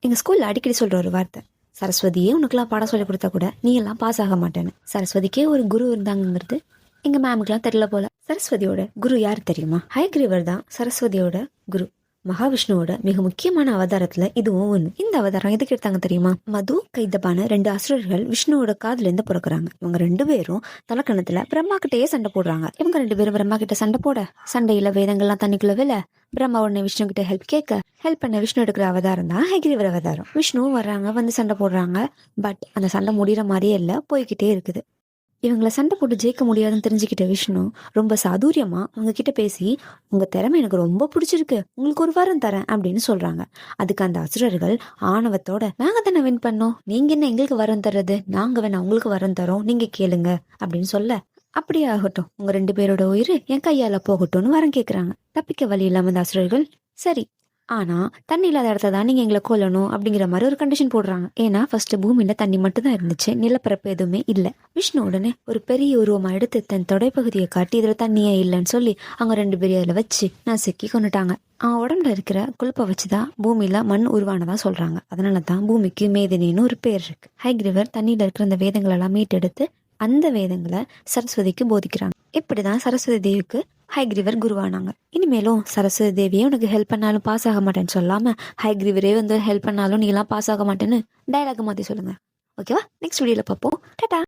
எங்கள் ஸ்கூலில் அடிக்கடி சொல்கிற ஒரு வார்த்தை, சரஸ்வதியே உனக்குலாம் பாடம் சொல்லி கொடுத்தா கூட நீ எல்லாம் பாஸ் ஆக மாட்டேன்னு. சரஸ்வதிக்கே ஒரு குரு இருந்தாங்கிறது எங்கள் மேமுக்குலாம் தெரியல போல. சரஸ்வதியோட குரு யார் தெரியுமா? ஹயக்ரீவர் தான் சரஸ்வதியோட குரு. மகாவிஷ்ணுவோட மிக முக்கியமான அவதாரத்துல இதுவும் ஒண்ணு. இந்த அவதாரம் எதுக்கு எடுத்தாங்க தெரியுமா? மது கைதபான 2 அசுரர்கள் விஷ்ணுவோட காதுல இருந்து பிறக்குறாங்க. இவங்க 2 பேரும் தலக்கணத்துல பிரம்மா கிட்டேயே சண்டை போடுறாங்க. இவங்க 2 பேரும் பிரம்மா கிட்ட சண்டை போட, சண்டையில வேதங்கள்லாம் தண்ணிக்குள்ள விழ, பிரம்மா உடனே விஷ்ணு கிட்ட ஹெல்ப் பண்ண விஷ்ணு எடுக்கிற அவதாரம் தான் ஹயக்ரீவர் அவதாரம். விஷ்ணுவும் வர்றாங்க, வந்து சண்டை போடுறாங்க. பட் அந்த சண்டை முடிகிற மாதிரியே இல்ல, போய்கிட்டே இருக்குது. இவங்கள சண்டை போட்டு ஜெயிக்க முடியாதுன்னு தெரிஞ்சுக்கிட்ட விஷ்ணு ரொம்ப சாதுரியமா அவங்க கிட்ட பேசி, உங்க திறமை எனக்கு ரொம்ப பிடிச்சிருக்கு, உங்களுக்கு ஒரு வரம் தரேன் அப்படின்னு சொல்றாங்க. அதுக்கு அந்த அசுரர்கள் ஆணவத்தோட, நாங்க தானே வின் பண்ணோம், நீங்க என்ன எங்களுக்கு வரம் தர்றது, நாங்க வேணா உங்களுக்கு வரம் தரோம், நீங்க கேளுங்க அப்படின்னு சொல்ல, அப்படியே ஆகட்டும், உங்க 2 பேரோட உயிர் என் கையால போகட்டும்னு வரம் கேக்குறாங்க. தப்பிக்க வழி இல்லாம அந்த அசுரர்கள் சரி, ஆனா தண்ணி இல்லாத இடத்துல தான் நீங்க எங்களை கொல்லணும் அப்படிங்கிற மாதிரி ஒரு கண்டிஷன் போடுறாங்க. ஏன்னா ஃபர்ஸ்ட் பூமியில தண்ணி மட்டும் தான் இருந்துச்சு, நிலப்பரப்பு எதுவுமே இல்ல. விஷ்ணு உடனே ஒரு பெரிய உருவமா எடுத்து தன் தொடைப்பகுதியை காட்டி இதுல தண்ணியே இல்லைன்னு சொல்லி அவங்க 2 பேரையும் அதுல வச்சு நசுக்கி கொண்டுட்டாங்க. அவன் உடம்புல இருக்கிற கொழுப்பை வச்சுதான் பூமியில மண் உருவானதா சொல்றாங்க. அதனாலதான் பூமிக்கு மேதினின்னு ஒரு பேர் இருக்கு. ஹயக்ரீவர் தண்ணியில இருக்கிற அந்த வேதங்கள் எல்லாம் மீட்டெடுத்து அந்த வேதங்களை சரஸ்வதிக்கு போதிக்கிறாங்க. இப்படிதான் சரஸ்வதி தேவிக்கு ஹயக்ரீவர் குருவானாங்க. இனிமேலும் சரஸ்வதி தேவியே உனக்கு ஹெல்ப் பண்ணாலும் பாஸ் ஆக மாட்டேன்னு சொல்லாம, ஹயக்ரீவரே வந்து ஹெல்ப் பண்ணாலும் நீ எல்லாம் பாஸ் ஆக மாட்டேன்னு டயலாக் மாத்தி சொல்லுங்க. ஓகேவா? நெக்ஸ்ட் வீடியோல பார்ப்போம். டாடா.